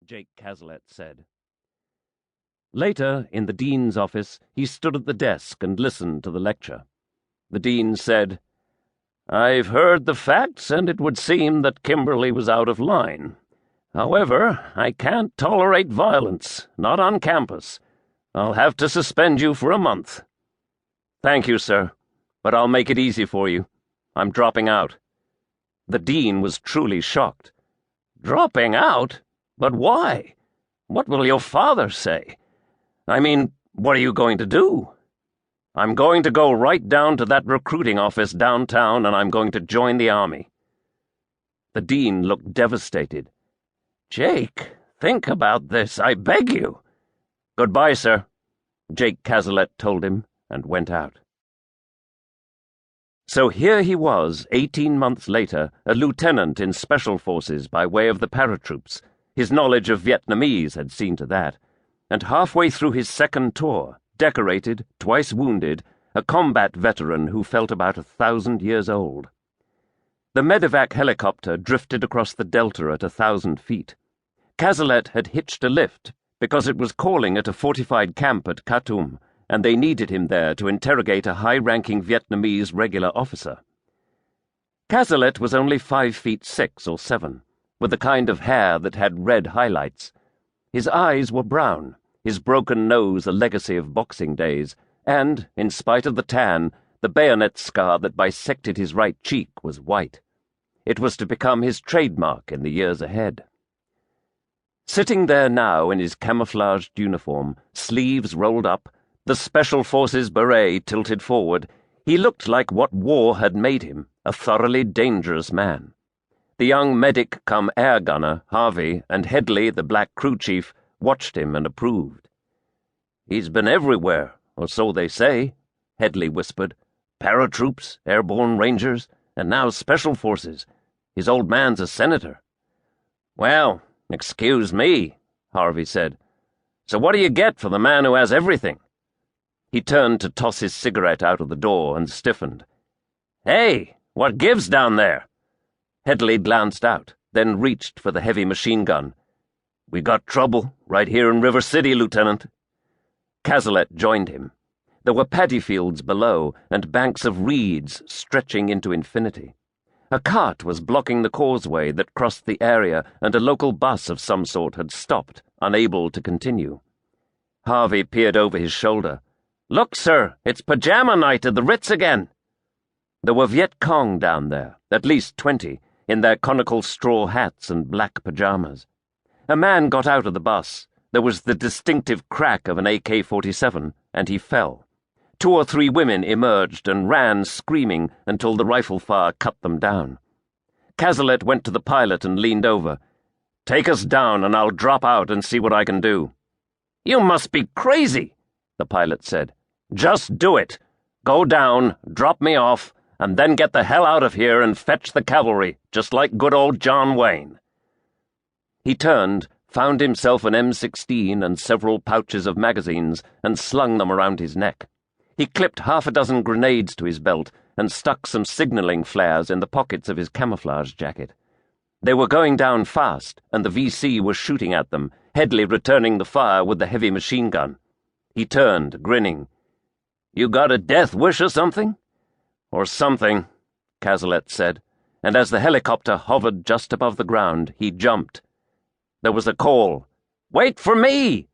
Jake Cazalet said. Later, in the dean's office, he stood at the desk and listened to the lecture. The dean said, "I've heard the facts, and it would seem that Kimberly was out of line. However, I can't tolerate violence, not on campus. I'll have to suspend you for a month." "Thank you, sir, but I'll make it easy for you. I'm dropping out." The dean was truly shocked. "Dropping out? But why? What will your father say? I mean, what are you going to do?" "I'm going to go right down to that recruiting office downtown, and I'm going to join the army." The dean looked devastated. "Jake, think about this, I beg you." "Goodbye, sir," Jake Cazalet told him, and went out. So here he was, 18 months later, a lieutenant in Special Forces by way of the paratroops. His knowledge of Vietnamese had seen to that. And halfway through his second tour, decorated, twice wounded, a combat veteran who felt about 1,000 years old. The medevac helicopter drifted across the delta at 1,000 feet. Cazalet had hitched a lift because it was calling at a fortified camp at Khartoum, and they needed him there to interrogate a high-ranking Vietnamese regular officer. Cazalet was only 5'6" or 7", with the kind of hair that had red highlights. His eyes were brown, his broken nose a legacy of boxing days, and, in spite of the tan, the bayonet scar that bisected his right cheek was white. It was to become his trademark in the years ahead. Sitting there now in his camouflaged uniform, sleeves rolled up, the Special Forces beret tilted forward, he looked like what war had made him, a thoroughly dangerous man. The young medic-cum-air gunner, Harvey, and Headley, the black crew chief, watched him and approved. "He's been everywhere, or so they say," Headley whispered. "Paratroops, airborne rangers, and now Special Forces. His old man's a senator." "Well, excuse me," Harvey said. "So what do you get for the man who has everything?" He turned to toss his cigarette out of the door and stiffened. "Hey, what gives down there?" Headley glanced out, then reached for the heavy machine gun. "We got trouble right here in River City, Lieutenant." Cazalet joined him. There were paddy fields below, and banks of reeds stretching into infinity. A cart was blocking the causeway that crossed the area, and a local bus of some sort had stopped, unable to continue. Harvey peered over his shoulder. "Look, sir, it's pajama night at the Ritz again." There were Viet Cong down there, at least 20, in their conical straw hats and black pajamas. A man got out of the bus. There was the distinctive crack of an AK-47, and he fell. 2 or 3 women emerged and ran screaming until the rifle fire cut them down. Cazalet went to the pilot and leaned over. "Take us down and I'll drop out and see what I can do." "You must be crazy," the pilot said. "Just do it. Go down, drop me off, and then get the hell out of here and fetch the cavalry, just like good old John Wayne." He turned, found himself an M16 and several pouches of magazines, and slung them around his neck. He clipped 6 grenades to his belt and stuck some signaling flares in the pockets of his camouflage jacket. They were going down fast, and the VC was shooting at them, Headley returning the fire with the heavy machine gun. He turned, grinning. "You got a death wish or something?" "Or something," Cazalet said, and as the helicopter hovered just above the ground, he jumped. There was a call. "Wait for me!"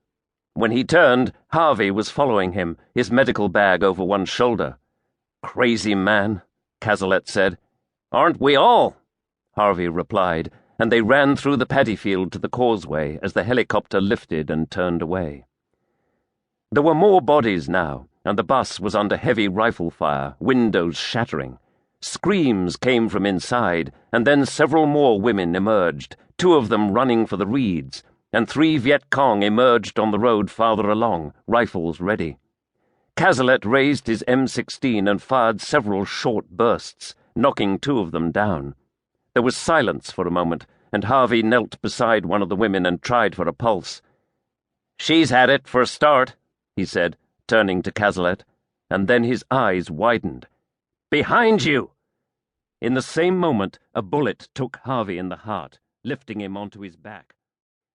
When he turned, Harvey was following him, his medical bag over one shoulder. "Crazy man," Cazalet said. "Aren't we all?" Harvey replied, and they ran through the paddy field to the causeway as the helicopter lifted and turned away. There were more bodies now, and the bus was under heavy rifle fire, windows shattering. Screams came from inside, and then several more women emerged, 2 of them running for the reeds, and 3 Viet Cong emerged on the road farther along, rifles ready. Cazalet raised his M16 and fired several short bursts, knocking 2 of them down. There was silence for a moment, and Harvey knelt beside one of the women and tried for a pulse. "She's had it for a start," he said, turning to Cazalet, and then his eyes widened. "Behind you!" In the same moment, a bullet took Harvey in the heart, lifting him onto his back.